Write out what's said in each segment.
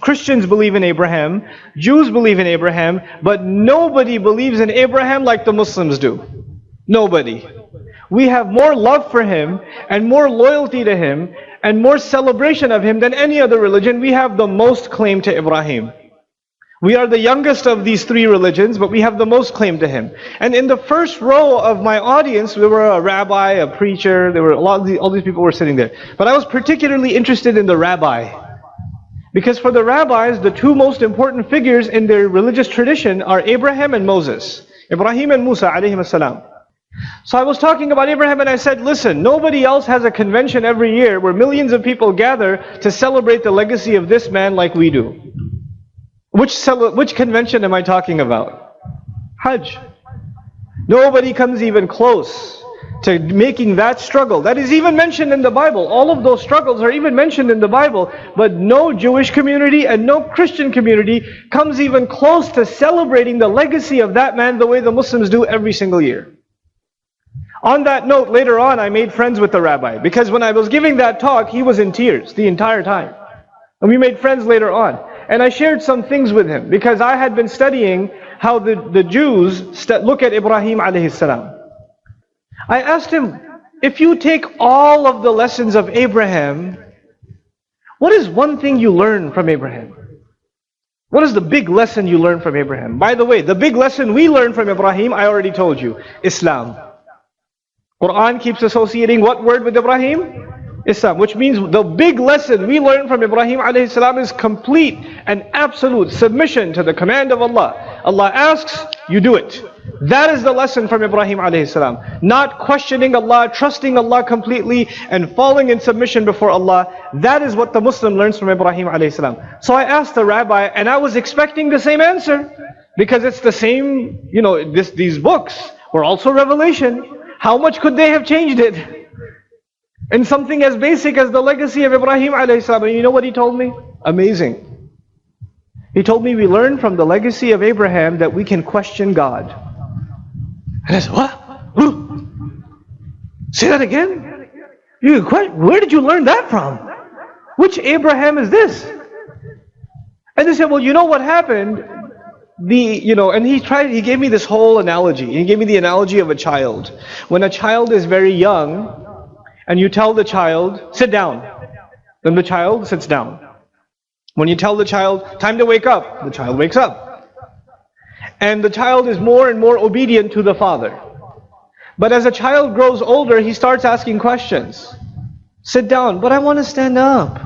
Christians believe in Abraham, Jews believe in Abraham, but nobody believes in Abraham like the Muslims do. Nobody. We have more love for him and more loyalty to him and more celebration of him than any other religion. We have the most claim to Ibrahim. We are the youngest of these three religions, but we have the most claim to him. And in the first row of my audience, there were a rabbi, a preacher, there were all these people were sitting there. But I was particularly interested in the rabbi. Because for the rabbis, the two most important figures in their religious tradition are Abraham and Moses. Ibrahim and Musa alayhim salam. So I was talking about Abraham and I said, listen, nobody else has a convention every year where millions of people gather to celebrate the legacy of this man like we do. Which convention am I talking about? Hajj. Nobody comes even close to making that struggle. That is even mentioned in the Bible. All of those struggles are even mentioned in the Bible. But no Jewish community and no Christian community comes even close to celebrating the legacy of that man the way the Muslims do every single year. On that note, later on, I made friends with the rabbi. Because when I was giving that talk, he was in tears the entire time. And we made friends later on. And I shared some things with him. Because I had been studying how the Jews look at Ibrahim alayhi salam. I asked him, if you take all of the lessons of Abraham, what is one thing you learn from Abraham? What is the big lesson you learn from Abraham? By the way, the big lesson we learn from Ibrahim, I already told you, Islam. Quran keeps associating what word with Ibrahim? Islam, which means the big lesson we learn from Ibrahim alayhi salam is complete and absolute submission to the command of Allah. Allah asks, you do it. That is the lesson from Ibrahim alayhi salam. Not questioning Allah, trusting Allah completely and falling in submission before Allah. That is what the Muslim learns from Ibrahim alayhi salam. So I asked the rabbi and I was expecting the same answer. Because it's the same, these books were also revelation. How much could they have changed it? And something as basic as the legacy of Ibrahim alayhi salam. And you know what he told me? Amazing. He told me we learn from the legacy of Abraham that we can question God. And I said, what? Say that again? Where did you learn that from? Which Abraham is this? And they said, well, you know what happened? And he gave me this whole analogy. He gave me the analogy of a child. When a child is very young, and you tell the child, sit down. Then the child sits down. When you tell the child, time to wake up, the child wakes up. And the child is more and more obedient to the father. But as a child grows older, he starts asking questions. Sit down, but I want to stand up.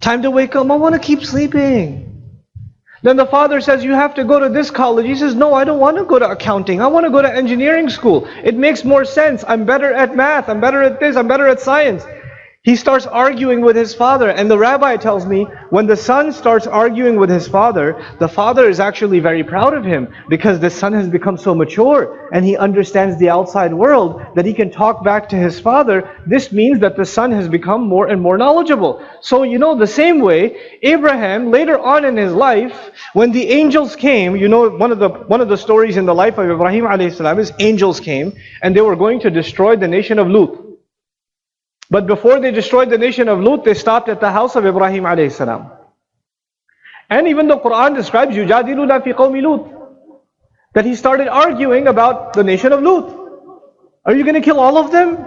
Time to wake up, I want to keep sleeping. Then the father says, you have to go to this college. He says, no, I don't want to go to accounting. I want to go to engineering school. It makes more sense. I'm better at math. I'm better at this. I'm better at science. He starts arguing with his father. And the rabbi tells me, when the son starts arguing with his father, the father is actually very proud of him because the son has become so mature and he understands the outside world that he can talk back to his father. This means that the son has become more and more knowledgeable. So the same way, Abraham, later on in his life, when the angels came, one of the stories in the life of Ibrahim alayhi salam is angels came and they were going to destroy the nation of Lut. But before they destroyed the nation of Lut, they stopped at the house of Ibrahim alayhi salam. And even the Quran describes يُجَادِلُونَ فِي قَوْمِ لُوط, that he started arguing about the nation of Lut. Are you going to kill all of them?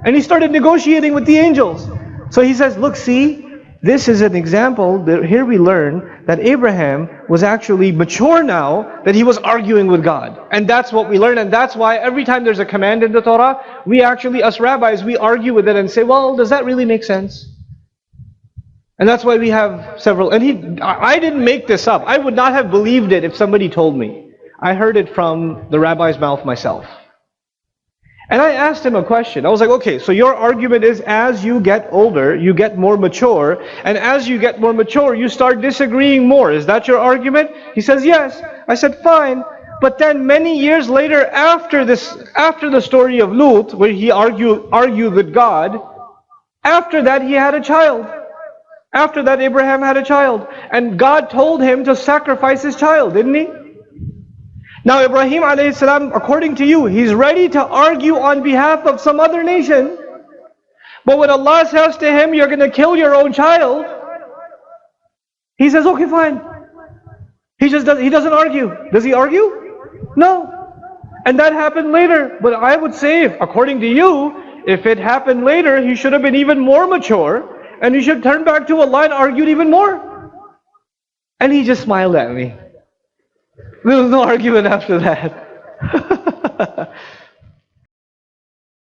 And he started negotiating with the angels. So he says, look, see, this is an example that here we learn that Abraham was actually mature now, that he was arguing with God. And that's what we learn, and that's why every time there's a command in the Torah, we actually, us rabbis, we argue with it and say, well, does that really make sense? And that's why we have several, and I didn't make this up. I would not have believed it if somebody told me. I heard it from the rabbi's mouth myself. And I asked him a question. I was like, okay, so your argument is as you get older, you get more mature, and as you get more mature, you start disagreeing more. Is that your argument? He says, yes. I said, fine. But then many years later, after the story of Lut, where he argued with God, after that he had a child. After that, Abraham had a child. And God told him to sacrifice his child, didn't he? Now Ibrahim alayhi salam, according to you, he's ready to argue on behalf of some other nation. But when Allah says to him, you're going to kill your own child, He says, okay, fine. He doesn't argue. Does he argue? No. And that happened later. But I would say, according to you, if it happened later, he should have been even more mature, and he should turn back to Allah and argued even more. And he just smiled at me. There was no argument after that.